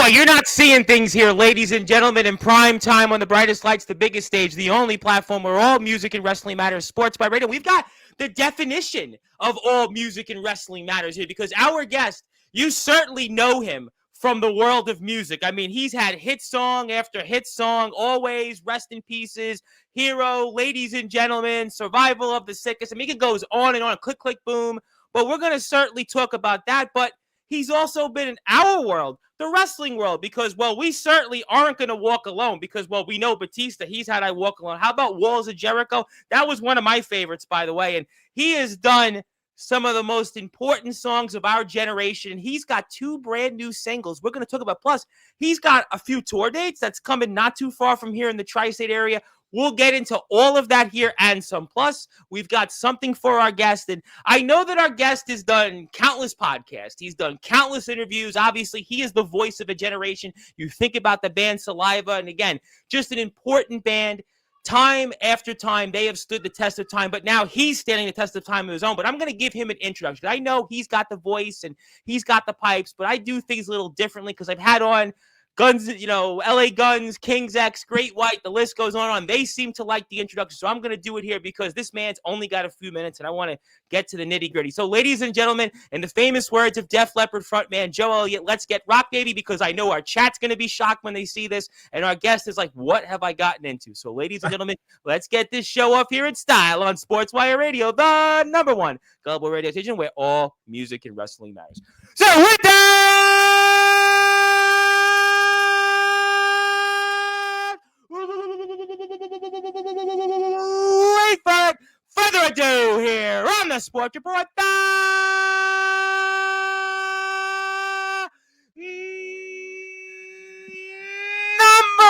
boy, you're not seeing things here, ladies and gentlemen, in prime time on the brightest lights, the biggest stage, the only platform where all music and wrestling matters, Sports by Radio. We've got the definition of all music and wrestling matters here because our guest, you certainly know him from the world of music. I mean, he's had hit song after hit song, always, rest in pieces, hero, ladies and gentlemen, survival of the sickest. I mean, it goes on and on, click, click, boom. But we're going to certainly talk about that. But he's also been in our world, the wrestling world, because, well, we certainly aren't going to walk alone because, well, we know Batista. He's had I Walk Alone. How about Walls of Jericho? That was one of my favorites, by the way. And he has done some of the most important songs of our generation. And he's got 2 brand new singles we're going to talk about. Plus, he's got a few tour dates that's coming not too far from here in the tri-state area. We'll get into all of that here and some. Plus, we've got something for our guest. And I know that our guest has done countless podcasts. He's done countless interviews. Obviously, he is the voice of a generation. You think about the band Saliva. And again, just an important band. Time after time, they have stood the test of time. But now he's standing the test of time of his own. But I'm going to give him an introduction. I know he's got the voice and he's got the pipes. But I do things a little differently because I've had on Guns, LA Guns, King's X, Great White, the list goes on and on. They seem to like the introduction, so I'm going to do it here because this man's only got a few minutes, and I want to get to the nitty-gritty. So, ladies and gentlemen, in the famous words of Def Leppard frontman Joe Elliott, let's get rock, baby, because I know our chat's going to be shocked when they see this, and our guest is like, what have I gotten into? So, ladies and gentlemen, let's get this show off here in style on Sportzwire Radio, the #1 global radio station where all music and wrestling matters. So, with that, without further ado, here on the Sports Report, the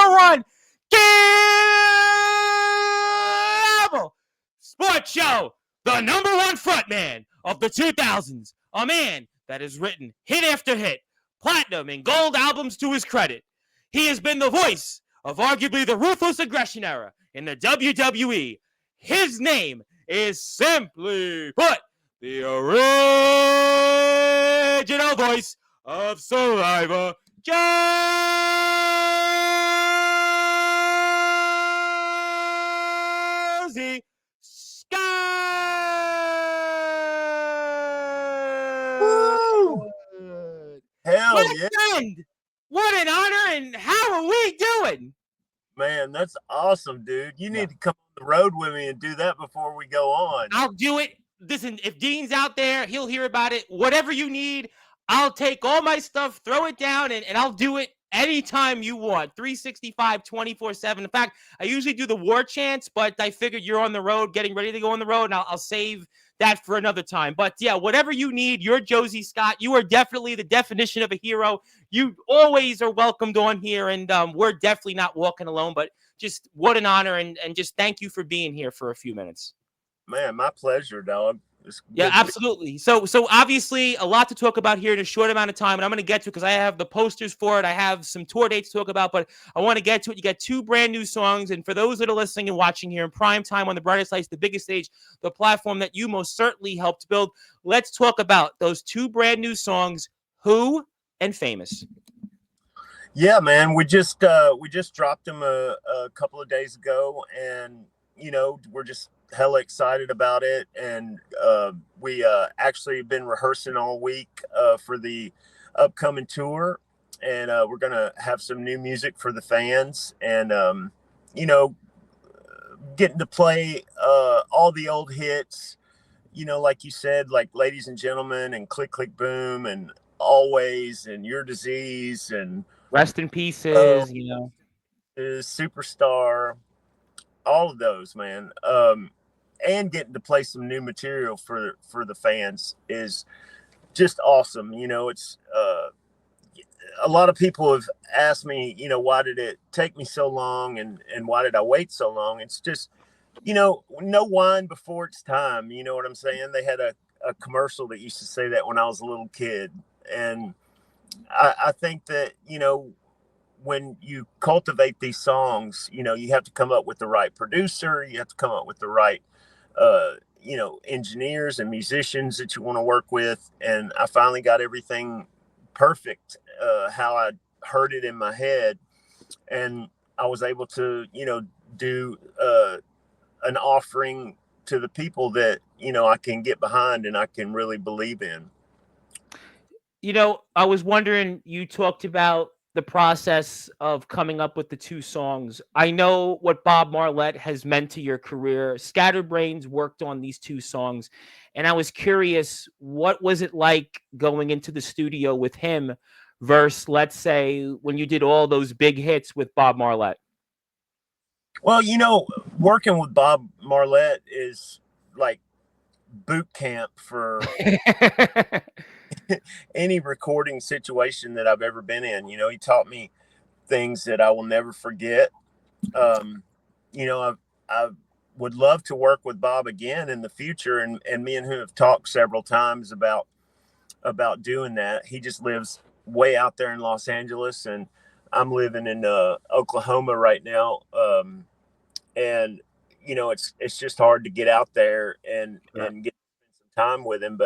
#1 cable sports show, the #1 frontman of the 2000s, a man that has written hit after hit, platinum and gold albums to his credit. He has been the voice of arguably the Ruthless Aggression era in the WWE. His name is simply put the original voice of Saliva, Josey Scott. Woo! Hell My yeah, friend, what an honor, and how are we doing? man. That's awesome, dude. You need to come on the road with me and do that before we go on. I'll do it. Listen, if Dean's out there, he'll hear about it. Whatever you need, I'll take all my stuff, throw it down, and I'll do it anytime you want. 365, 24/7. In fact, I usually do the war chants, but I figured you're on the road, getting ready to go on the road, and I'll save that for another time. But yeah, whatever you need, you're Josey Scott. You are definitely the definition of a hero. You always are welcomed on here, and we're definitely not walking alone, but just what an honor, and just thank you for being here for a few minutes. Man, my pleasure, dog. Yeah, absolutely. So obviously a lot to talk about here in a short amount of time, and I'm going to get to it because I have the posters for it. I have some tour dates to talk about, but I want to get to it. You got 2 brand new songs, and for those that are listening and watching here in prime time on the brightest lights, the biggest stage, the platform that you most certainly helped build, let's talk about those 2 brand new songs, Who and Famous. Yeah, man. We just dropped them a couple of days ago, and we're just hella excited about it. And we actually been rehearsing all week for the upcoming tour, and we're gonna have some new music for the fans, and getting to play all the old hits, like you said, like Ladies and Gentlemen and Click Click Boom and Always and Your Disease and Rest in Pieces, Superstar, all of those, man. And getting to play some new material for the fans is just awesome. It's a lot of people have asked me, why did it take me so long, and why did I wait so long? It's just, no wine before it's time. You know what I'm saying? They had a commercial that used to say that when I was a little kid. And I think that, when you cultivate these songs, you have to come up with the right producer. You have to come up with the right, engineers and musicians that you want to work with. And I finally got everything perfect, how I heard it in my head, and I was able to, do an offering to the people that, I can get behind and I can really believe in. I was wondering, you talked about the process of coming up with the two songs. I know what Bob Marlette has meant to your career. Scatterbrains worked on these two songs, and I was curious, what was it like going into the studio with him versus, let's say, when you did all those big hits with Bob Marlette? Well, working with Bob Marlette is like boot camp for any recording situation that I've ever been in. He taught me things that I will never forget. I would love to work with Bob again in the future, and me and him have talked several times about doing that. He just lives way out there in Los Angeles, and I'm living in Oklahoma right now. And it's just hard to get out there and get some time with him.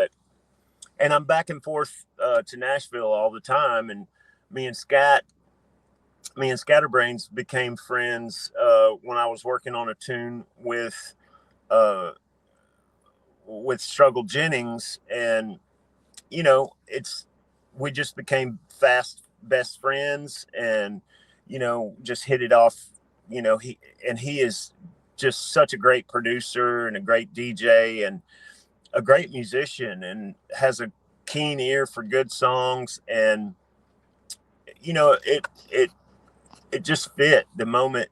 And I'm back and forth to Nashville all the time. And me and Scatterbrains became friends when I was working on a tune with Struggle Jennings, and we just became fast best friends, and just hit it off. He is just such a great producer and a great DJ and a great musician, and has a keen ear for good songs. And it just fit the moment.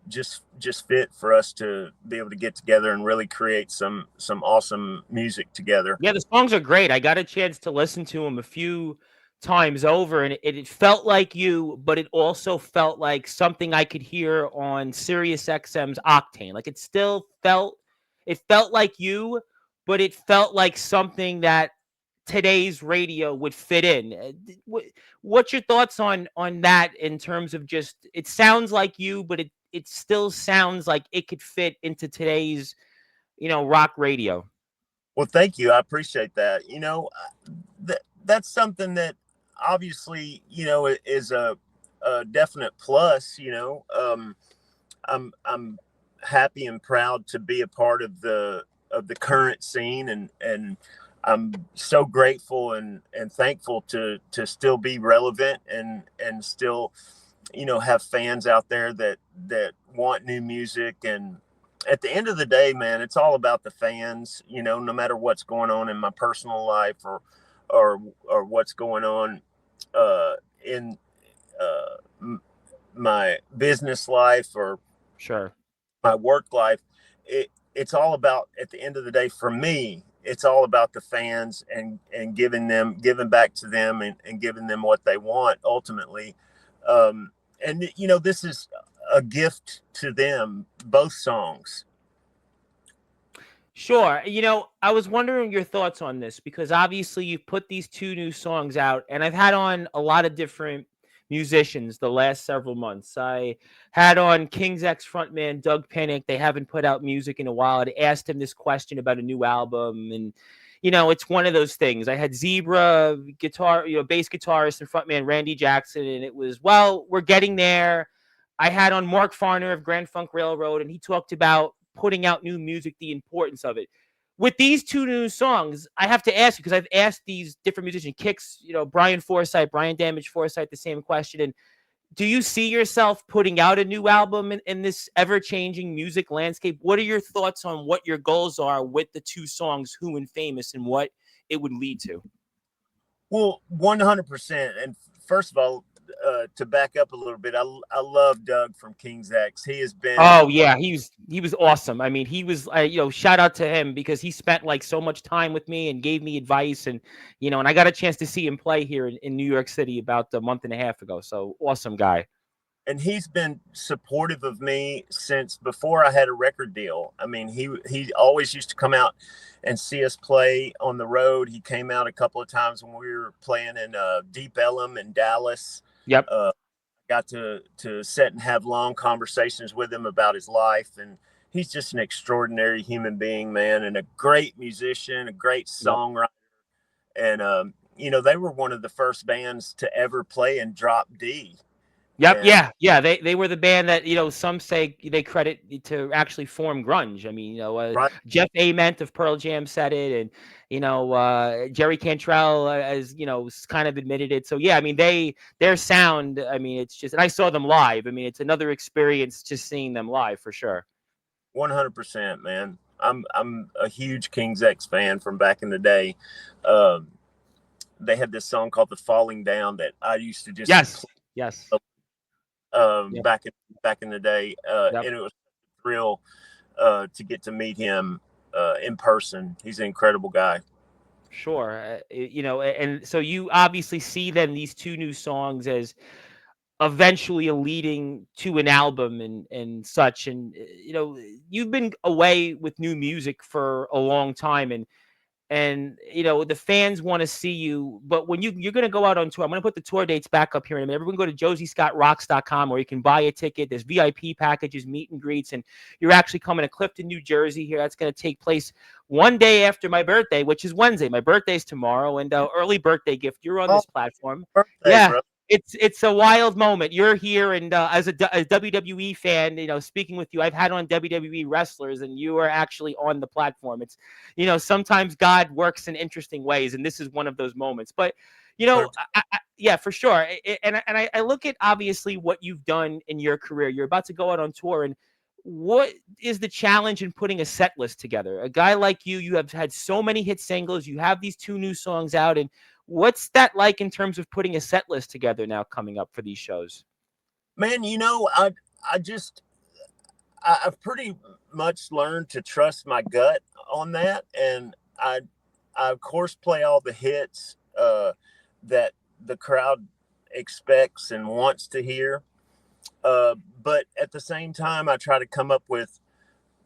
Just fit for us to be able to get together and really create some awesome music together. Yeah, the songs are great. I got a chance to listen to them a few times over, and it felt like you, but it also felt like something I could hear on Sirius XM's Octane. Like it felt like you, but it felt like something that today's radio would fit in. What's your thoughts on that in terms of just, it sounds like you, but it still sounds like it could fit into today's, rock radio. Well, thank you. I appreciate that. That's something that obviously, is a definite plus. I'm happy and proud to be a part of the current scene, and I'm so grateful and thankful to still be relevant and still, have fans out there that want new music. And at the end of the day, man, it's all about the fans, no matter what's going on in my personal life or what's going on in my business life or Sure. my work life. It's all about, at the end of the day, for me, it's all about the fans and giving back to them and giving them what they want ultimately. And this is a gift to them, both songs. Sure. I was wondering your thoughts on this, because obviously you've put these two new songs out, and I've had on a lot of different musicians the last several months. I had on King's X frontman Doug Pinnick. They haven't put out music in a while. I asked him this question about a new album, and it's one of those things. I had Zebra guitar, bass guitarist and frontman Randy Jackson, and it was, well, we're getting there. I had on Mark Farner of Grand Funk Railroad, and he talked about putting out new music, the importance of it. With these two new songs, I have to ask you, because I've asked these different musicians, Kicks, Brian Damage Forsyth, the same question. And do you see yourself putting out a new album in this ever-changing music landscape? What are your thoughts on what your goals are with the two songs, Who and Famous, and what it would lead to? Well, 100%. And first of all, to back up a little bit, I love Doug from King's X. He has been. Oh yeah, he was awesome. I mean, he was, shout out to him, because he spent like so much time with me and gave me advice, and and I got a chance to see him play here in New York City about a month and a half ago. So awesome guy. And he's been supportive of me since before I had a record deal. I mean, he always used to come out and see us play on the road. He came out a couple of times when we were playing in Deep Ellum in Dallas. Yep. Got to sit and have long conversations with him about his life, and he's just an extraordinary human being, man, and a great musician, a great songwriter. And they were one of the first bands to ever play in drop D. Yep. And Yeah. They were the band that, some say they credit to actually form grunge. I mean, right, Jeff Ament of Pearl Jam said it, and Jerry Cantrell, as kind of admitted it. So yeah, I mean, their sound. I mean, it's just, and I saw them live. I mean, it's another experience just seeing them live for sure. 100%, man. I'm a huge King's X fan from back in the day. They had this song called "The Falling Down" that I used to just Yes. play, Yes. Yep. back in the day, Yep. and it was a thrill to get to meet him in person. He's an incredible guy. Sure. And so you obviously see then these two new songs as eventually leading to an album and such. And, you've been away with new music for a long time, and the fans want to see you, but when you're going to go out on tour, I'm going to put the tour dates back up here in a minute. Everyone go to joseyscottrocks.com, where you can buy a ticket. There's VIP packages, meet and greets, and you're actually coming to Clifton, New Jersey here. That's going to take place one day after my birthday, which is Wednesday. My birthday's tomorrow, and early birthday gift, you're on this platform. Birthday, Yeah. bro. It's a wild moment. You're here, and as a WWE fan, speaking with you, I've had on WWE wrestlers, and you are actually on the platform. It's, sometimes God works in interesting ways, and this is one of those moments. But, yeah, for sure. And I look at obviously what you've done in your career. You're about to go out on tour, and what is the challenge in putting a set list together? A guy like you have had so many hit singles. You have these two new songs out, and what's that like in terms of putting a set list together now coming up for these shows? Man, I've pretty much learned to trust my gut on that, and I of course play all the hits that the crowd expects and wants to hear. But at the same time, I try to come up with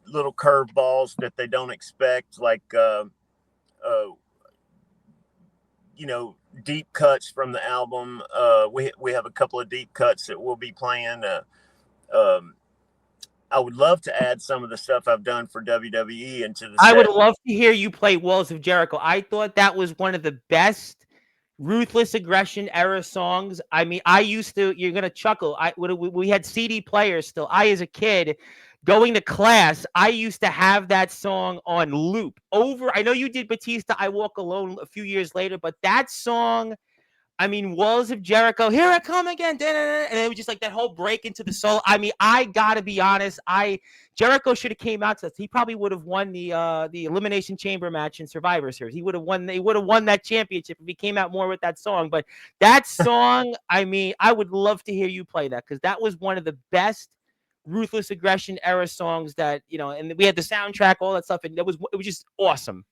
little curveballs that they don't expect, like deep cuts from the album. We have a couple of deep cuts that we'll be playing. I would love to add some of the stuff I've done for WWE into the I set. would love to hear you play Walls of Jericho. I thought that was one of the best Ruthless Aggression era songs. I mean, I used to, you're going to chuckle. We had CD players still. As a kid going to class, I used to have that song on loop over. I know you did Batista, I Walk Alone a few years later, but that song, I mean, Walls of Jericho, here I come again, and it was just like that whole break into the soul. I mean, I gotta be honest, Jericho should have came out to us. He probably would have won the Elimination Chamber match in Survivor Series. He would have won that championship if he came out more with that song. But that song, I mean, I would love to hear you play that, because that was one of the best Ruthless Aggression era songs that, and we had the soundtrack, all that stuff, and it was just awesome.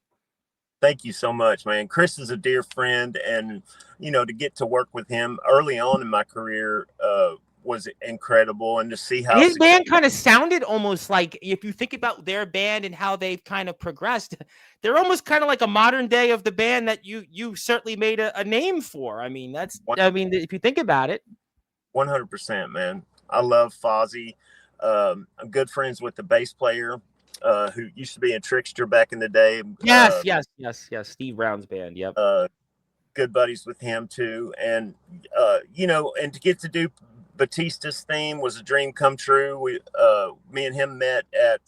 Thank you so much, man. Chris is a dear friend, and to get to work with him early on in my career was incredible, and to see how his band kind of sounded almost like, if you think about their band and how they've kind of progressed, they're almost kind of like a modern day of the band that you certainly made a name for. I mean, if you think about it. 100%, man. I love Fozzy. I'm good friends with the bass player who used to be a Trickster back in the day. Yes. Steve Brown's band. Yep. Good buddies with him too, and and to get to do Batista's theme was a dream come true. Me and him met at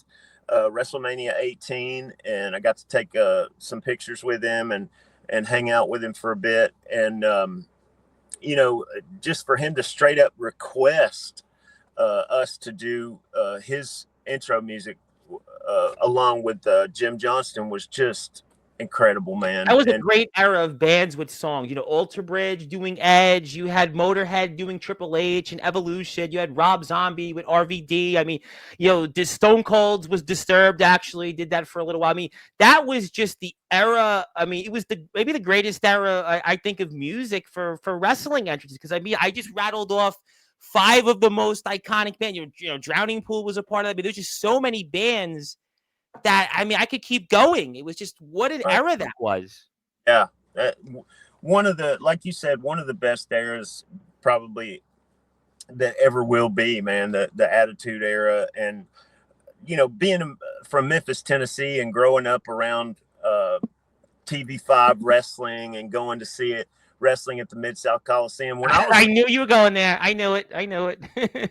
WrestleMania 18, and I got to take some pictures with him and hang out with him for a bit, and just for him to straight up request us to do his intro music along with Jim Johnston was just incredible, man. That was a great era of bands with songs. Alter Bridge doing Edge. You had Motorhead doing Triple H and Evolution. You had Rob Zombie with RVD. I mean, the Stone Cold was Disturbed, actually did that for a little while. I mean, that was just the era. I mean, it was maybe the greatest era, I think, of music for wrestling entrances. Because, I mean, I just rattled off 5 of the most iconic bands. Drowning Pool was a part of that. I mean, there's just so many bands that, I mean, I could keep going. It was just, what an era that was. Yeah. One of the, like you said, one of the best eras probably that ever will be, man, the Attitude Era. And, being from Memphis, Tennessee, and growing up around TV5 wrestling and going to see it wrestling at the Mid-South Coliseum. When I was I knew you were going there. I knew it.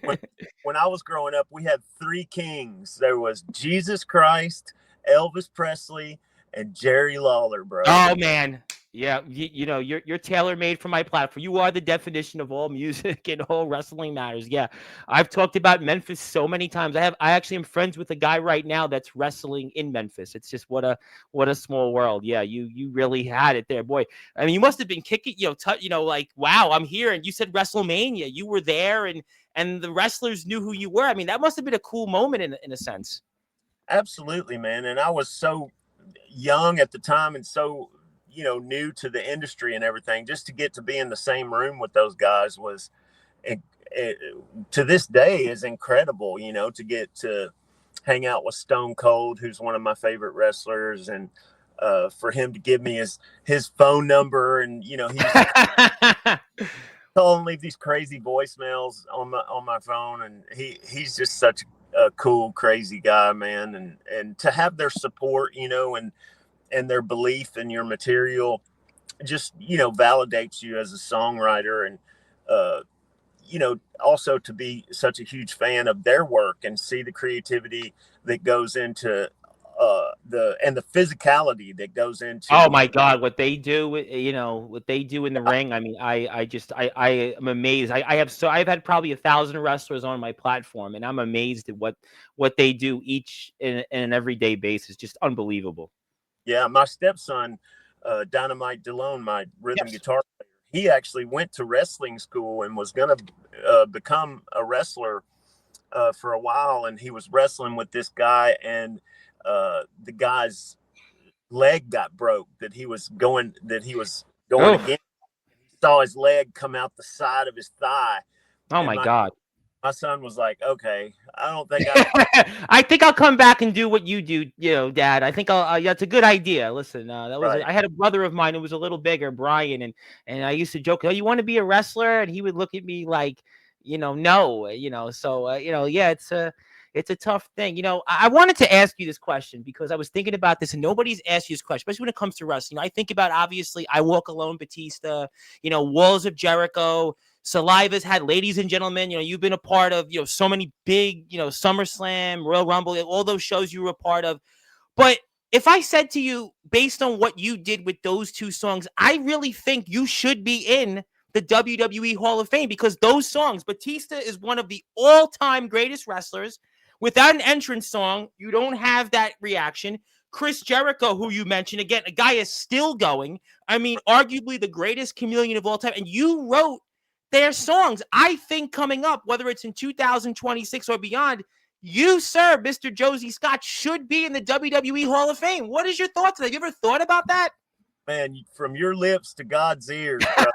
when, when I was growing up, we had three kings. There was Jesus Christ, Elvis Presley, and Jerry Lawler, bro. Oh man, yeah. You know, you're tailor made for my platform. You are the definition of all music and all wrestling matters. Yeah, I've talked about Memphis so many times. I actually am friends with a guy right now that's wrestling in Memphis. It's just what a small world. Yeah, you really had it there, boy. I mean, you must have been kicking. Like wow, I'm here. And you said WrestleMania. You were there, and the wrestlers knew who you were. I mean, that must have been a cool moment in a sense. Absolutely, man. And I was so young at the time and so new to the industry and everything. Just to get to be in the same room with those guys was to this day is incredible. To get to hang out with Stone Cold, who's one of my favorite wrestlers, and for him to give me his phone number, and he's calling, leave these crazy voicemails on my phone, and he's just such a cool, crazy guy, man. And to have their support, and their belief in your material just, validates you as a songwriter. And, also to be such a huge fan of their work and see the creativity that goes into the physicality that goes into. Oh my God, what they do, what they do in the ring. I mean, I am amazed. I've had probably 1,000 wrestlers on my platform, and I'm amazed at what they do each in an everyday basis. Just unbelievable. Yeah, my stepson, Dynamite DeLone, my rhythm guitar player, he actually went to wrestling school and was going to become a wrestler for a while. And he was wrestling with this guy, and the guy's leg got broke that he was going again. He saw his leg come out the side of his thigh. Oh my God. My son was like, okay, I don't think I think I'll come back and do what you do, Dad. I think that's a good idea. Listen, that was right. I had a brother of mine who was a little bigger, Brian, and I used to joke, "Oh, you want to be a wrestler?" And he would look at me like, no, So, yeah, it's a tough thing. I wanted to ask you this question because I was thinking about this, and nobody's asked you this question, especially when it comes to wrestling. I think about, obviously, I Walk Alone, Batista, Walls of Jericho. Saliva's had Ladies and Gentlemen. You've been a part of, so many big, SummerSlam, Royal Rumble, all those shows you were a part of. But if I said to you, based on what you did with those two songs, I really think you should be in the WWE Hall of Fame because those songs, Batista is one of the all-time greatest wrestlers. Without an entrance song, you don't have that reaction. Chris Jericho, who you mentioned, again, a guy is still going. I mean, arguably the greatest chameleon of all time. And you wrote their songs. I think coming up, whether it's in 2026 or beyond, you, sir, Mr. Josey Scott, should be in the WWE Hall of Fame. What is your thoughts on that? Have you ever thought about that? Man, from your lips to God's ears, bro.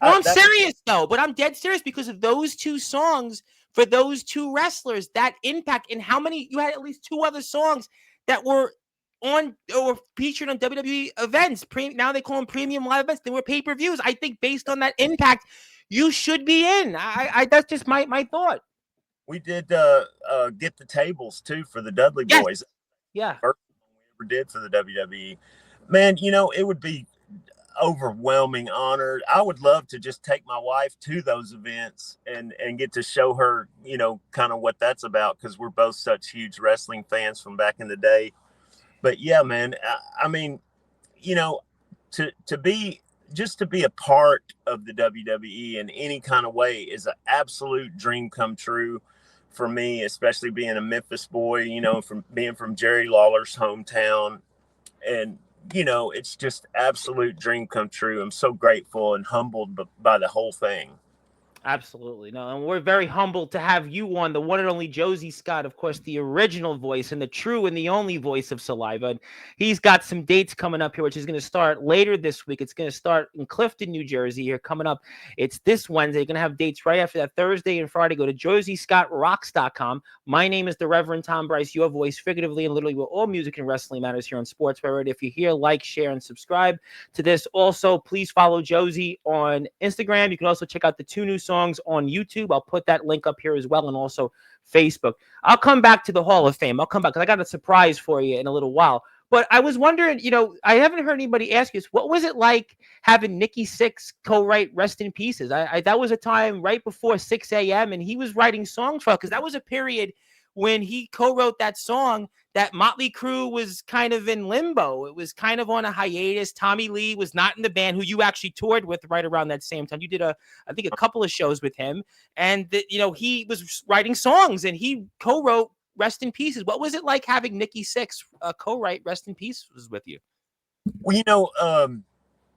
No, I'm serious, though, but I'm dead serious because of those two songs for those two wrestlers, that impact, and how many, you had at least two other songs that were on or featured on WWE events. Now they call them premium live events. They were pay-per-views. I think based on that impact, you should be in. I that's just my thought. We did get the tables too for the Dudley Boys. Yeah. First one we ever did for the WWE. Man, it would be overwhelming honor. I would love to just take my wife to those events and get to show her, kind of what that's about, because we're both such huge wrestling fans from back in the day. But yeah, man, I mean, to be a part of the WWE in any kind of way is an absolute dream come true for me, especially being a Memphis boy, from Jerry Lawler's hometown. And, it's just absolute dream come true. I'm so grateful and humbled by the whole thing. Absolutely. No, and we're very humbled to have you on, the one and only Josey Scott, of course, the original voice and the true and the only voice of Saliva. And he's got some dates coming up here, which is going to start later this week. It's going to start in Clifton, New Jersey here coming up. It's this Wednesday. You're going to have dates right after that, Thursday and Friday. Go to joseyscottrocks.com. My name is the Reverend Tom Bryce, your voice, figuratively and literally, where all music and wrestling matters here on Sportzwire. If you're here, like, share, and subscribe to this. Also, please follow Josey on Instagram. You can also check out the two new songs on YouTube. I'll put that link up here as well, and also Facebook. I'll come back to the Hall of Fame. I'll come back because I got a surprise for you in a little while. But I was wondering, I haven't heard anybody ask us, what was it like having Nikki Sixx co-write "Rest in Pieces"? That was a time right before 6 a.m. and he was writing songs for, because that was a period when he co-wrote that song that Motley Crue was kind of in limbo. It was kind of on a hiatus. Tommy Lee was not in the band, who you actually toured with right around that same time. You did I think a couple of shows with him, and he was writing songs and he co-wrote "Rest in Pieces." What was it like having Nikki Sixx co-write "Rest in Pieces" with you? Well,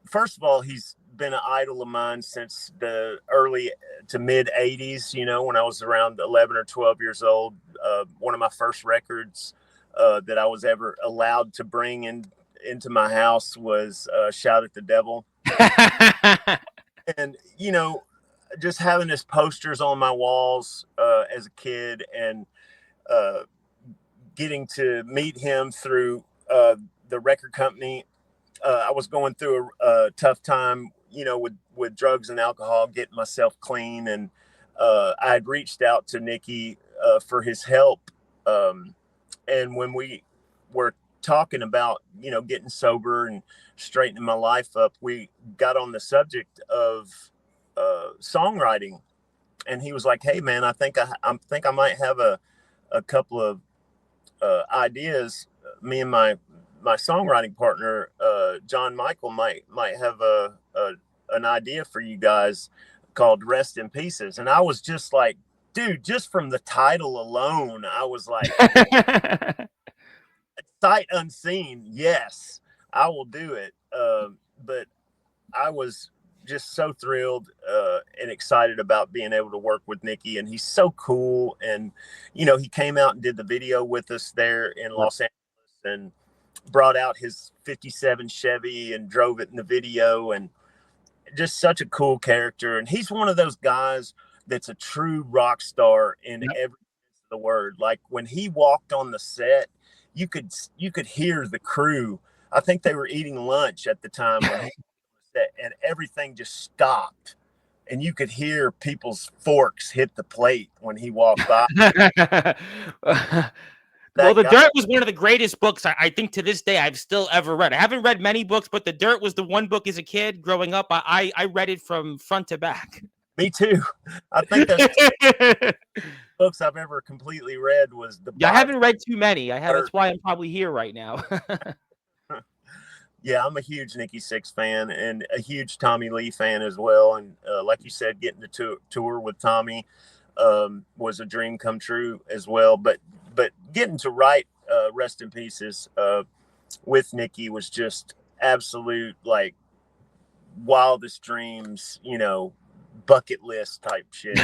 first of all, he's been an idol of mine since the early to mid 80s, when I was around 11 or 12 years old. One of my first records that I was ever allowed to bring into my house was Shout at the Devil. And, just having his posters on my walls as a kid, and getting to meet him through the record company. I was going through a tough time, with drugs and alcohol, getting myself clean. And I had reached out to Nikki for his help. And when we were talking about, getting sober and straightening my life up, we got on the subject of songwriting. And he was like, "Hey man, I think I might have a couple of ideas. Me and my songwriting partner, John Michael, might have an idea for you guys called Rest in Pieces." And I was just like, dude, just from the title alone, I was like, sight unseen, yes, I will do it. But I was just so thrilled and excited about being able to work with Nikki, and he's so cool. And he came out and did the video with us there in Los Angeles, and brought out his 57 Chevy and drove it in the video, and just such a cool character. And he's one of those guys that's a true rock star in every sense of the word. Like when he walked on the set, you could hear the crew. I think they were eating lunch at the time when he set, and everything just stopped, and you could hear people's forks hit the plate when he walked by. Well, The Dirt was one of the greatest books I think to this day I've still ever read. I haven't read many books, but The Dirt was the one book as a kid growing up. I read it from front to back. Me too. I think there's books I've ever completely read was the Bible. I haven't read too many. That's why I'm probably here right now. Yeah, I'm a huge Nikki Sixx fan and a huge Tommy Lee fan as well. And like you said, getting to tour with Tommy was a dream come true as well. But getting to write Rest in Pieces with Nikki was just absolute, like, wildest dreams, bucket list type shit.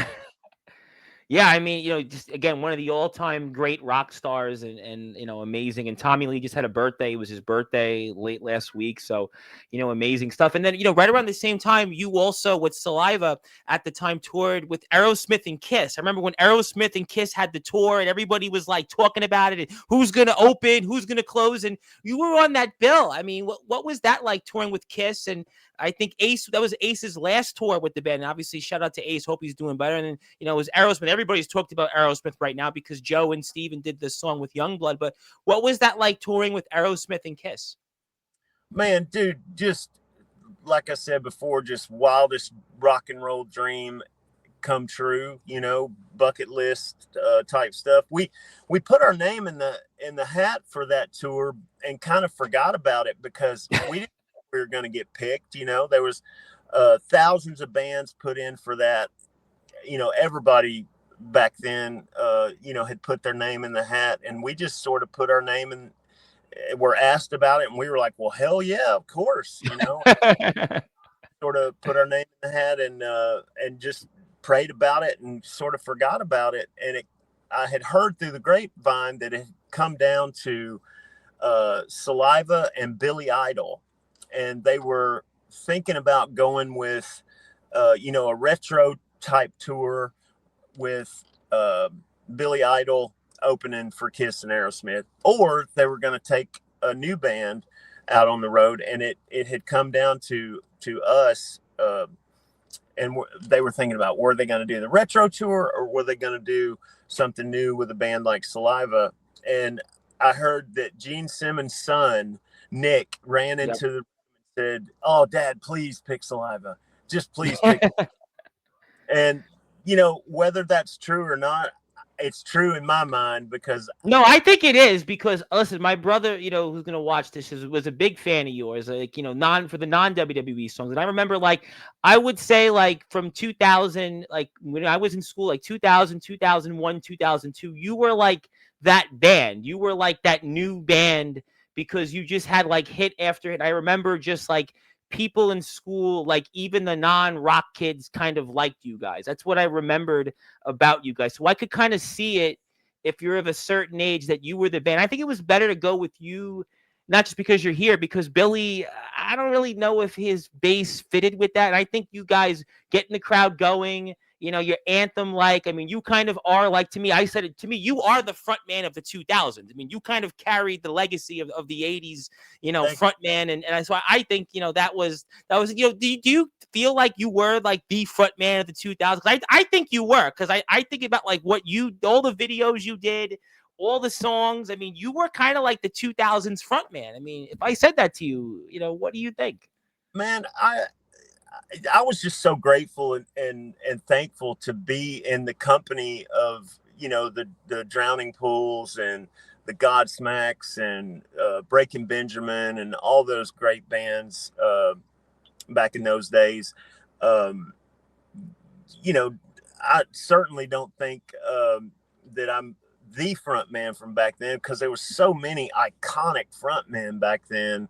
Yeah, I mean, just again, one of the all-time great rock stars and amazing. And Tommy Lee just had a birthday. It was his birthday late last week. So, amazing stuff. And then, right around the same time, you also, with Saliva at the time, toured with Aerosmith and Kiss. I remember when Aerosmith and Kiss had the tour and everybody was like talking about it and who's going to open, who's going to close. And you were on that bill. I mean, what was that like, touring with Kiss? And I think that was Ace's last tour with the band. And obviously, shout out to Ace. Hope he's doing better. And then, it was Aerosmith. Everybody's talked about Aerosmith right now because Joe and Steven did this song with Youngblood. But what was that like, touring with Aerosmith and Kiss? Man, dude, just like I said before, just wildest rock and roll dream come true, bucket list type stuff. We put our name in the hat for that tour and kind of forgot about it because we didn't know we were going to get picked. There was thousands of bands put in for that. Everybody back then had put their name in the hat, and we just sort of put our name in. Were asked about it, and we were like, well, hell yeah, of course. Sort of put our name in the hat and just prayed about it and sort of forgot about it. And I had heard through the grapevine that it had come down to Saliva and Billy Idol, and they were thinking about going with a retro type tour with Billy Idol opening for Kiss and Aerosmith, or they were going to take a new band out on the road. And it had come down to us, and they were thinking about, were they going to do the retro tour or were they going to do something new with a band like Saliva? And I heard that Gene Simmons' son, Nick, ran Yep. into the room and said, "Oh, Dad, please pick Saliva. Just please pick." And, whether that's true or not, it's true in my mind because No, I think it is because listen, my brother, who's gonna watch this was a big fan of yours, like for the non WWE songs, and I remember like I would say like from 2000, like when I was in school, like 2000, 2001, 2002, you were like that band, you were like that new band because you just had like hit after hit. I remember just like people in school, like even the non-rock kids, kind of liked you guys. That's what I remembered about you guys, so I could kind of see it if you're of a certain age that you were the band. I think it was better to go with you, not just because you're here, because Billy, I don't really know if his bass fitted with that. And I think you guys getting the crowd going, your anthem, like, I mean, you kind of are like, to me, I said it to me, you are the front man of the 2000s. I mean, you kind of carried the legacy of the 80s, front man. And so I think, that was, do you feel like you were like the front man of the 2000s? I think you were, because I think about like all the videos you did, all the songs. I mean, you were kind of like the 2000s front man. I mean, if I said that to you, what do you think? Man, I was just so grateful and thankful to be in the company of, the Drowning Pools and the Godsmacks and Breaking Benjamin and all those great bands back in those days. I certainly don't think that I'm the front man from back then, because there were so many iconic front men back then.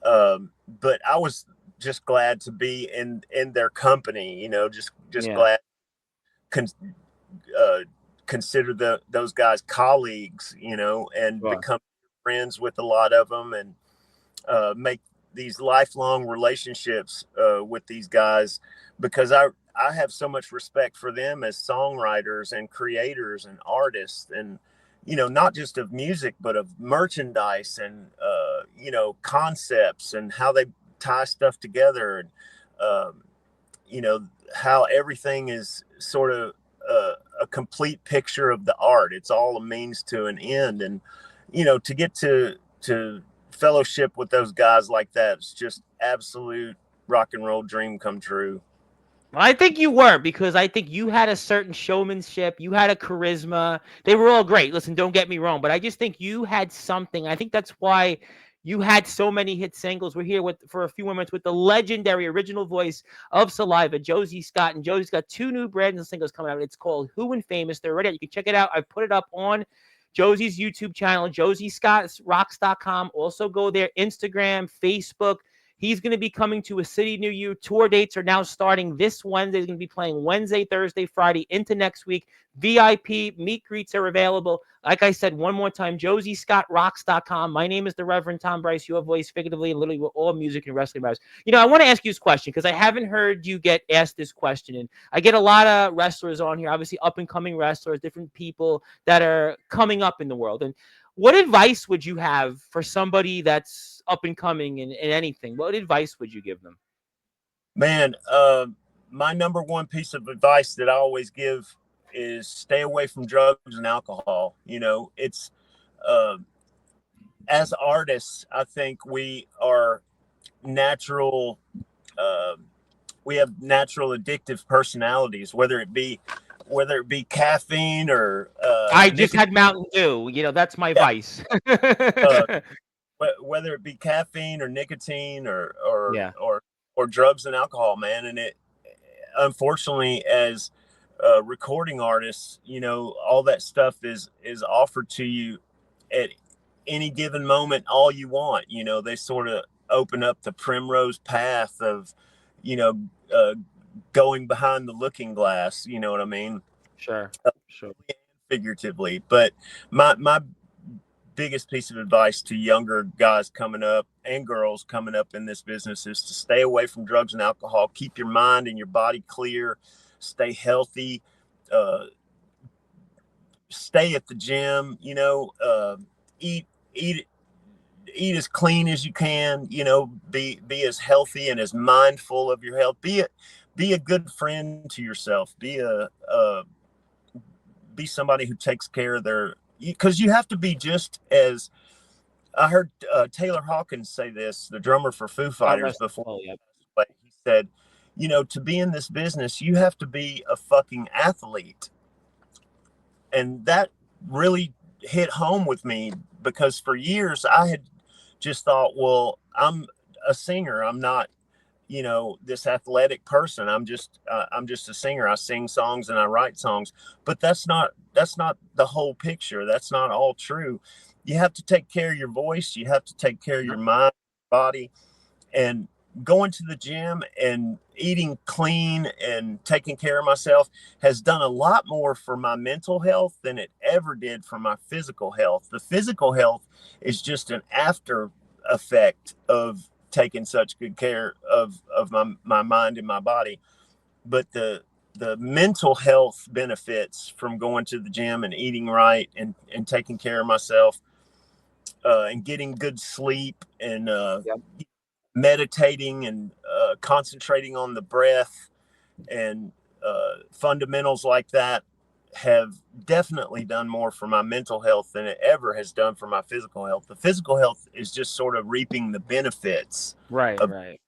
But I was just glad to be in their company, just glad consider those guys colleagues, and Sure. become friends with a lot of them, and make these lifelong relationships with these guys, because I have so much respect for them as songwriters and creators and artists, and not just of music but of merchandise and concepts and how they tie stuff together, and how everything is sort of a complete picture of the art. It's all a means to an end, and to get to fellowship with those guys like that, it's just absolute rock and roll dream come true. I think you were, because I think you had a certain showmanship. You had a charisma. They were all great. Listen, don't get me wrong, but I just think you had something. I think that's why you had so many hit singles. We're here for a few moments with the legendary original voice of Saliva, Josey Scott. And Josey's got 2 new brand new singles coming out. It's called Who and Famous. They're already out. You can check it out. I've put it up on Josey's YouTube channel, JoseyScottRocks.com. Also go there, Instagram, Facebook. He's going to be coming to a city near you. Tour dates are now starting this Wednesday. He's going to be playing Wednesday, Thursday, Friday into next week. VIP meet greets are available. Like I said, one more time, JoseyScottRocks.com. My name is the Reverend Tom Bryce. Your voice, figuratively and literally, with all music and wrestling matters. I want to ask you this question because I haven't heard you get asked this question. And I get a lot of wrestlers on here, obviously up and coming wrestlers, different people that are coming up in the world. And what advice would you have for somebody that's up and coming in anything? What advice would you give them? Man, my number one piece of advice that I always give is stay away from drugs and alcohol. It's as artists, I think we are natural. We have natural addictive personalities, whether it be caffeine or I just had Mountain Dew. That's my vice. Whether it be caffeine or nicotine or Yeah. or drugs and alcohol, man. And it, unfortunately, as recording artists, all that stuff is offered to you at any given moment, all you want. They sort of open up the primrose path of, going behind the looking glass. You know what I mean? Sure. Figuratively. But my biggest piece of advice to younger guys coming up and girls coming up in this business is to stay away from drugs and alcohol. Keep your mind and your body clear. Stay healthy. Stay at the gym. Eat as clean as you can. Be as healthy and as mindful of your health. Be a good friend to yourself. Be somebody who takes care of because you have to be just as I heard Taylor Hawkins say this, the drummer for Foo God Fighters, rest his before. soul. Yep. But he said, to be in this business, you have to be a fucking athlete. And that really hit home with me because for years I had just thought, well, I'm a singer. I'm not, this athletic person. I'm just a singer. I sing songs and I write songs, but that's not the whole picture. That's not all true. You have to take care of your voice. You have to take care of your mind, body, and going to the gym and eating clean and taking care of myself has done a lot more for my mental health than it ever did for my physical health. The physical health is just an after effect of taking such good care of my mind and my body. But the mental health benefits from going to the gym and eating right and taking care of myself, and getting good sleep and Yep. meditating and concentrating on the breath and fundamentals like that have definitely done more for my mental health than it ever has done for my physical health. The physical health is just sort of reaping the benefits Right. of Right.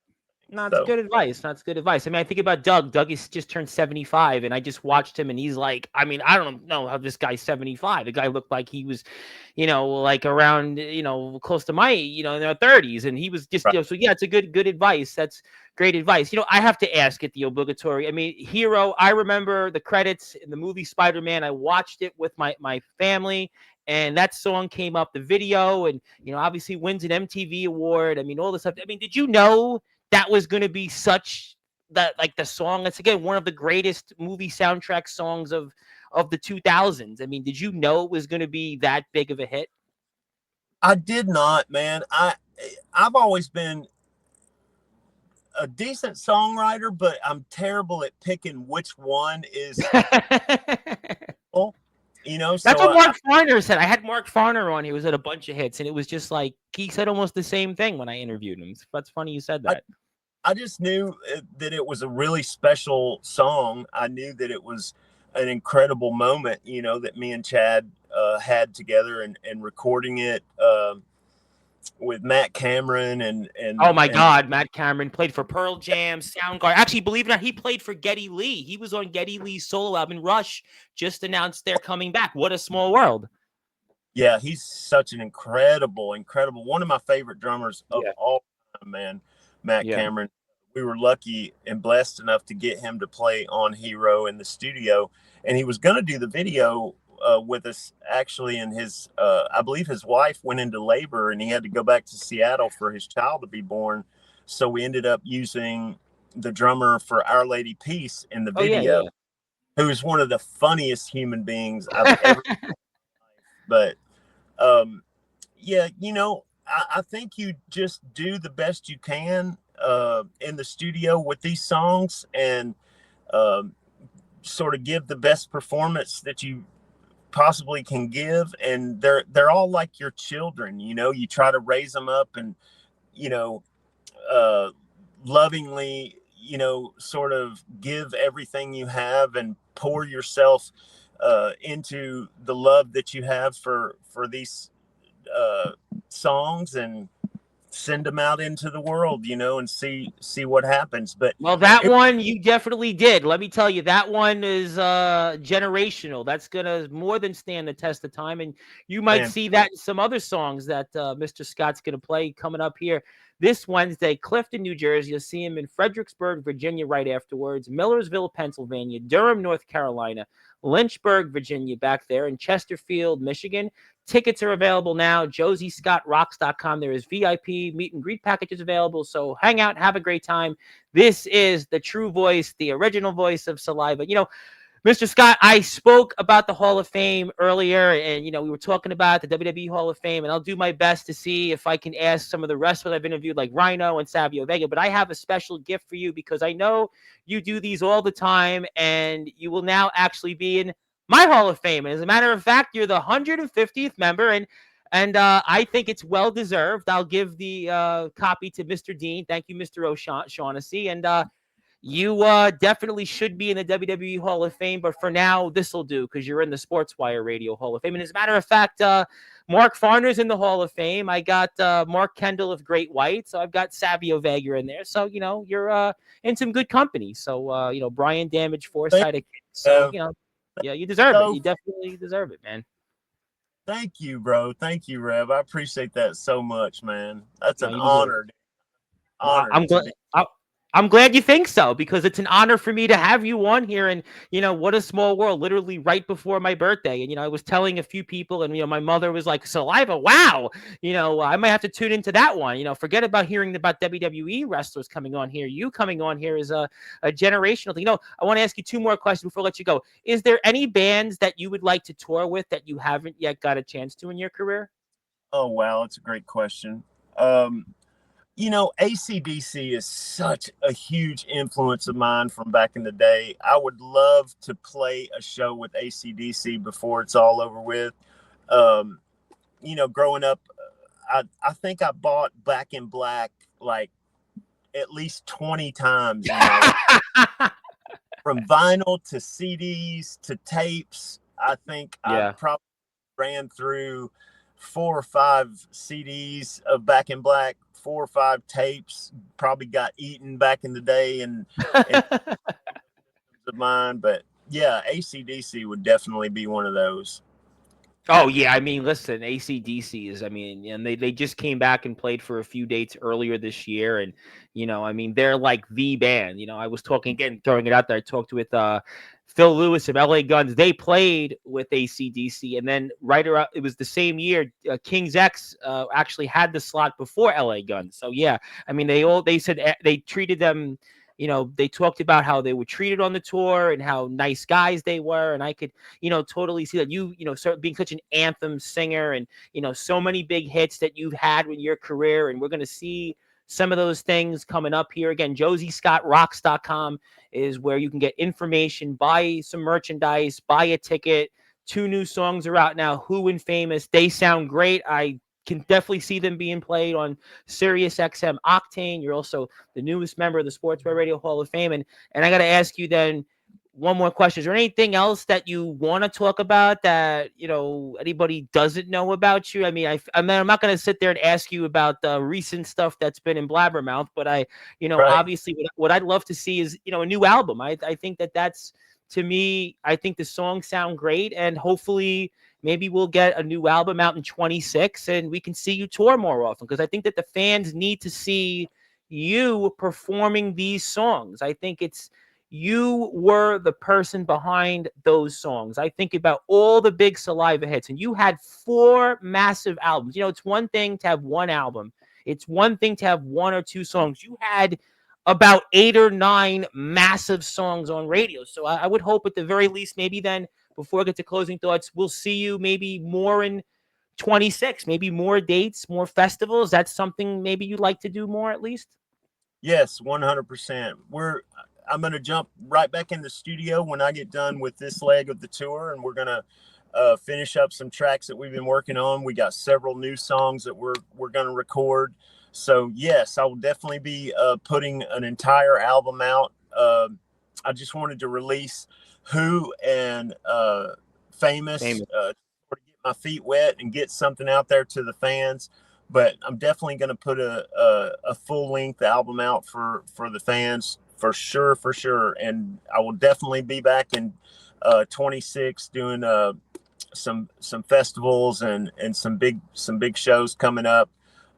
No, it's so good advice. That's good advice. I mean, I think about Doug. Doug is just turned 75, and I just watched him, and he's like, I mean, I don't know how this guy's 75. The guy looked like he was, like around, close to my, in their 30s, and he was just, right. so yeah, it's a good advice. That's great advice. I have to ask it the obligatory. I mean, Hero. I remember the credits in the movie Spider-Man. I watched it with my family. And that song came up, the video, and obviously wins an MTV award. I mean, all this stuff. I mean, did you know that was going to be such that like the song? It's again one of the greatest movie soundtrack songs of the 2000s. I mean, did you know it was going to be that big of a hit? I did not, man. I've always been a decent songwriter, but I'm terrible at picking which one is full, That's so what Mark Farner said. I had Mark Farner on. He was at a bunch of hits, and it was just like he said almost the same thing when I interviewed him. That's funny you said I, that. I just knew that it was a really special song. I knew that it was an incredible moment, that me and Chad had together and recording it with Matt Cameron Oh my and God, Matt Cameron played for Pearl Jam, Soundgarden. Actually, believe it or not, he played for Geddy Lee. He was on Geddy Lee's solo album. Rush just announced they're coming back. What a small world. yeah, he's such an incredible, one of my favorite drummers of Yeah, all time, man. Matt yeah. Cameron. We were lucky and blessed enough to get him to play on Hero in the studio, and he was going to do the video with us actually. And his, I believe his wife went into labor, and he had to go back to Seattle for his child to be born. So we ended up using the drummer for Our Lady Peace in the Oh yeah, video, yeah. who's one of the funniest human beings I've ever. But um, yeah, I think you just do the best you can in the studio with these songs and um, sort of give the best performance that you possibly can give. And they're all like your children. You try to raise them up and you know uh, lovingly, sort of give everything you have and pour yourself into the love that you have for these uh, songs and send them out into the world, and see what happens. But Well, that it, one you definitely did. Let me tell you, that one is generational. That's gonna more than stand the test of time, and you might man, see that in some other songs that Mr. Scott's gonna play coming up here this Wednesday. Clifton, New Jersey. You'll see him in Fredericksburg, Virginia, right afterwards. Millersville, Pennsylvania. Durham, North Carolina. Lynchburg, Virginia, back there, and Chesterfield, Michigan. Tickets are available now. JoseyScottRocks.com. There is VIP meet and greet packages available. So hang out, have a great time. This is the true voice, the original voice of Saliva. Mr. Scott, I spoke about the Hall of Fame earlier, and we were talking about the WWE Hall of Fame, and I'll do my best to see if I can ask some of the wrestlers I've interviewed, like Rhino and Savio Vega. But I have a special gift for you because I know you do these all the time, and you will now actually be in my Hall of Fame. And as a matter of fact, you're the 150th member, and I think it's well deserved. I'll give the copy to Mr. Dean. Thank you, Mr. O'Shaughnessy, and You definitely should be in the WWE Hall of Fame, but for now, this will do because you're in the Sportswire Radio Hall of Fame. And as a matter of fact, Mark Farner's in the Hall of Fame. I got Mark Kendall of Great White, so I've got Savio Vega in there. So you're in some good company. So Brian Damage Thank Foresight. So you. yeah, you deserve it. So You definitely deserve it, man. thank you, bro. Thank you, Rev. I appreciate that so much, man. That's No, an you deserve it. honor, Well, honor I'm to glad. be. I'm glad you think so because it's an honor for me to have you on here. And what a small world! Literally right before my birthday, and I was telling a few people, and my mother was like, "Saliva, wow!" I might have to tune into that one. Forget about hearing about WWE wrestlers coming on here. You coming on here is a generational thing. I want to ask you two more questions before I let you go. Is there any bands that you would like to tour with that you haven't yet got a chance to in your career? Oh wow, that's a great question. Um, ACDC is such a huge influence of mine from back in the day. I would love to play a show with ACDC before it's all over with. Um, growing up, I think I bought Back in Black like at least 20 times, from vinyl to CDs to tapes. I think I Yeah. probably ran through 4 or 5 CDs of Back in Black, 4 or 5 tapes. Probably got eaten back in the day and of mine, but yeah, ACDC would definitely be one of those. Oh yeah, I mean, listen, ACDC is, I mean, and they just came back and played for a few dates earlier this year, and I mean, they're like the band. I was talking again, throwing it out there. I talked with Phil Lewis of LA Guns. They played with ACDC, and then right around it was the same year, King's X actually had the slot before LA Guns. So yeah, I mean, they said they treated them. They talked about how they were treated on the tour and how nice guys they were, and I could totally see that start being such an anthem singer and, so many big hits that you've had in your career. And we're going to see some of those things coming up here. Again, JoseyScottRocks.com is where you can get information, buy some merchandise, buy a ticket. 2 new songs are out now, Who and Famous. They sound great. I can definitely see them being played on Sirius XM Octane. You're also the newest member of the Sportswear Radio Hall of Fame. And I got to ask you then, one more question. Is there anything else that you want to talk about that, anybody doesn't know about you? I mean, I'm not going to sit there and ask you about the recent stuff that's been in Blabbermouth, but Right. obviously what I'd love to see is, a new album. I think that's, to me, I think the songs sound great, and hopefully maybe we'll get a new album out in 26 and we can see you tour more often, because I think that the fans need to see you performing these songs. I think you were the person behind those songs. I think about all the big Saliva hits, and you had 4 massive albums. It's one thing to have one album. It's one thing to have 1 or 2 songs. You had about 8 or 9 massive songs on radio. So I would hope at the very least, maybe then, before I get to closing thoughts, we'll see you maybe more in 26, maybe more dates, more festivals. That's something maybe you'd like to do more at least. Yes, 100%. I'm going to jump right back in the studio when I get done with this leg of the tour, and we're going to finish up some tracks that we've been working on. We got several new songs that we're going to record. So yes, I will definitely be putting an entire album out. I just wanted to release Who and Famous, Famous. to get my feet wet and get something out there to the fans. But I'm definitely going to put a full length album out for the fans for sure. And I will definitely be back in 26 doing some festivals and some big shows coming up.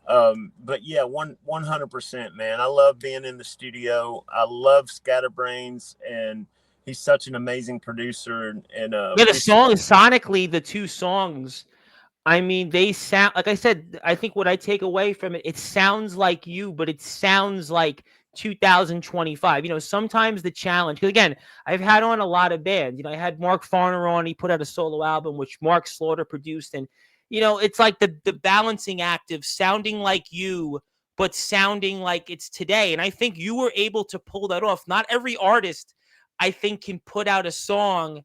But yeah, 100%, man. I love being in the studio. I love Scatterbrains, and he's such an amazing producer. And Yeah, the song sonically, the 2 songs, I mean, they sound like I said. I think what I take away from it, it sounds like you, but it sounds like 2025. Sometimes the challenge, because again, I've had on a lot of bands. I had Mark Farner on. He put out a solo album, which Mark Slaughter produced, and it's like the balancing act of sounding like you, but sounding like it's today. And I think you were able to pull that off. Not every artist, I think, can put out a song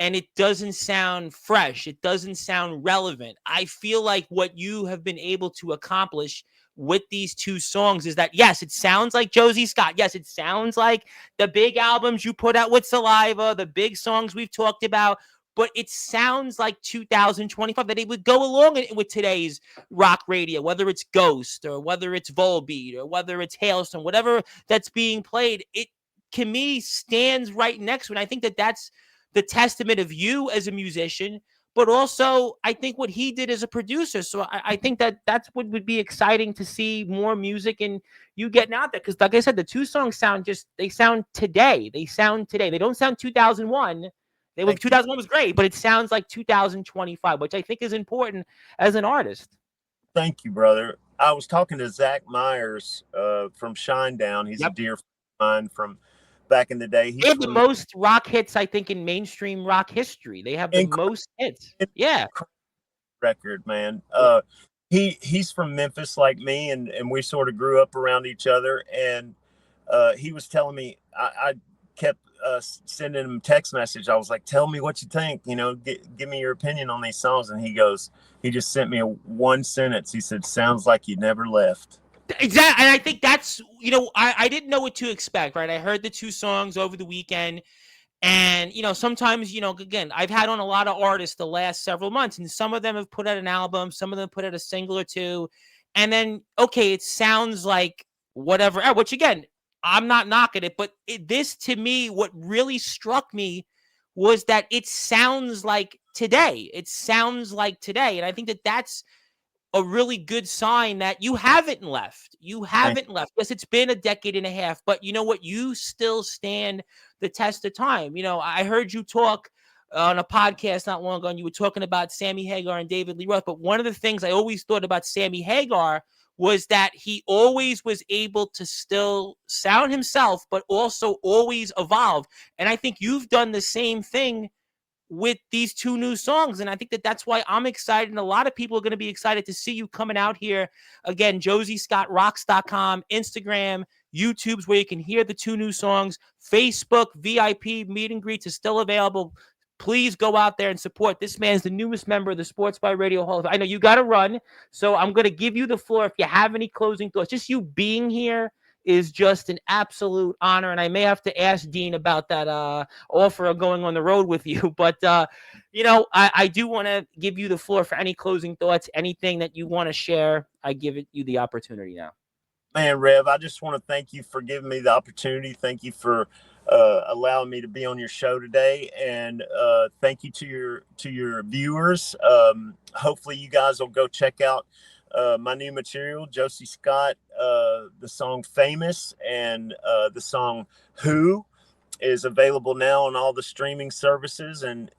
and it doesn't sound fresh. It doesn't sound relevant. I feel like what you have been able to accomplish with these two songs is that, yes, it sounds like Josey Scott. Yes, it sounds like the big albums you put out with Saliva, the big songs we've talked about, but it sounds like 2025, that it would go along with today's rock radio, whether it's Ghost or whether it's Volbeat or whether it's Hailstone, whatever that's being played. It, to me, stands right next to it. I think that that's the testament of you as a musician, but also I think what he did as a producer. So I think that that's what would be exciting to see more music and you getting out there. Because like I said, the two songs they sound today. They sound today. They don't sound 2001. 2001 was great, but it sounds like 2025, which I think is important as an artist. Thank you, brother. I was talking to Zach Myers from Shinedown. He's a dear friend of mine from back in the day. They have the most rock hits, I think, in mainstream rock history. They have the most hits. Yeah. Record, man. He's from Memphis like me, and we sort of grew up around each other. And he was telling me, I kept sending him text message. I was like, tell me what you think, give me your opinion on these songs. And he just sent me one sentence. He said, sounds like you never left. Exactly. And I think that's, I didn't know what to expect, right? I heard the two songs over the weekend. And, sometimes, again, I've had on a lot of artists the last several months, and some of them have put out an album, some of them put out a single or two. And then, okay, it sounds like whatever, which again, I'm not knocking it, but this to me, what really struck me was that it sounds like today. It sounds like today. And I think that that's a really good sign that you haven't left. You haven't left. Yes, it's been a decade and a half, but you know what? You still stand the test of time. I heard you talk on a podcast not long ago, and you were talking about Sammy Hagar and David Lee Roth. But one of the things I always thought about Sammy Hagar was that he always was able to still sound himself, but also always evolve. And I think you've done the same thing with these two new songs. And I think that that's why I'm excited. And a lot of people are going to be excited to see you coming out here. Again, JoseyScottRocks.com, Instagram, YouTube's where you can hear the two new songs. Facebook, VIP meet and greets is still available. Please go out there and support. This man is the newest member of the Sportzwire Radio Hall of Fame. I know you got to run, so I'm going to give you the floor if you have any closing thoughts. Just you being here is just an absolute honor. And I may have to ask Dean about that offer of going on the road with you. But, I do want to give you the floor for any closing thoughts, anything that you want to share. I give you the opportunity now. Man, Rev, I just want to thank you for giving me the opportunity. Thank you for allowing me to be on your show today. And thank you to your viewers. Hopefully you guys will go check out my new material, Josey Scott. The song Famous and the song Who is available now on all the streaming services. And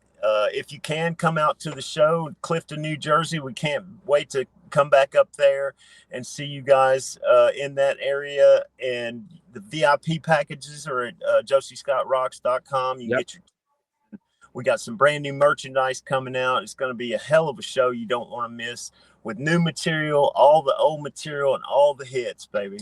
if you can come out to the show, Clifton, New Jersey, we can't wait to come back up there and see you guys in that area. And the VIP packages are at JoseyScottRocks.com. You get we got some brand new merchandise coming out. It's going to be a hell of a show you don't want to miss, with new material, all the old material, and all the hits, baby.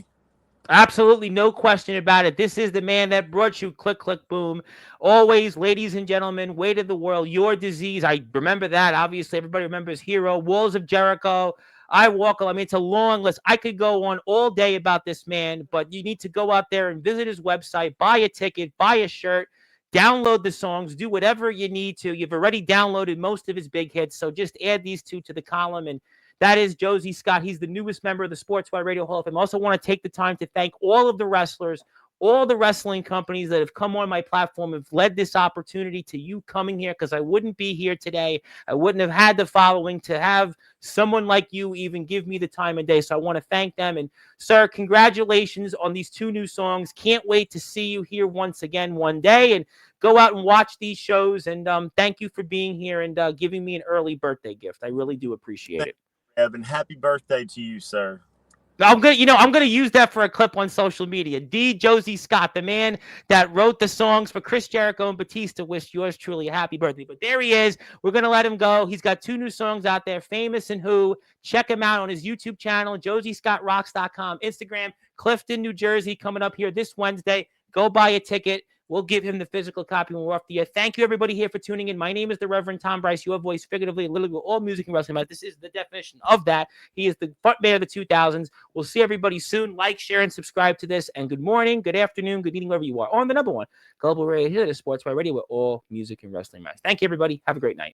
Absolutely, no question about it. This is the man that brought you Click, Click, Boom. Always, ladies and gentlemen, Weight of the World, Your Disease. I remember that. Obviously, everybody remembers Hero, Walls of Jericho, I Walk. I mean, it's a long list. I could go on all day about this man, but you need to go out there and visit his website, buy a ticket, buy a shirt, download the songs, do whatever you need to. You've already downloaded most of his big hits, so just add these two to the column. And that is Josey Scott. He's the newest member of the Sportswire Radio Hall of Fame. I also want to take the time to thank all of the wrestlers, all the wrestling companies that have come on my platform, have led this opportunity to you coming here, because I wouldn't be here today. I wouldn't have had the following to have someone like you even give me the time of day. So I want to thank them. And, sir, congratulations on these two new songs. Can't wait to see you here once again one day. And go out and watch these shows. And thank you for being here and giving me an early birthday gift. I really do appreciate it. Evan, happy birthday to you, sir. I'm gonna use that for a clip on social media. Josey Scott, the man that wrote the songs for Chris Jericho and Batista, wish yours truly a happy birthday. But there he is. We're gonna let him go. He's got two new songs out there, Famous and Who. Check him out on his YouTube channel, JoseyScottRocks.com, Instagram, Clifton, New Jersey, coming up here this Wednesday. Go buy a ticket. We'll give him the physical copy when we're off the air. Thank you, everybody here for tuning in. My name is the Reverend Tom Bryce, your voice, figuratively, literally, all music and wrestling. This is the definition of that. He is the front man of the 2000s. We'll see everybody soon. Like, share, and subscribe to this. And good morning, good afternoon, good evening, wherever you are. On the number one, Global Radio, here at Sportzwire Radio, where all music and wrestling matters. Thank you, everybody. Have a great night.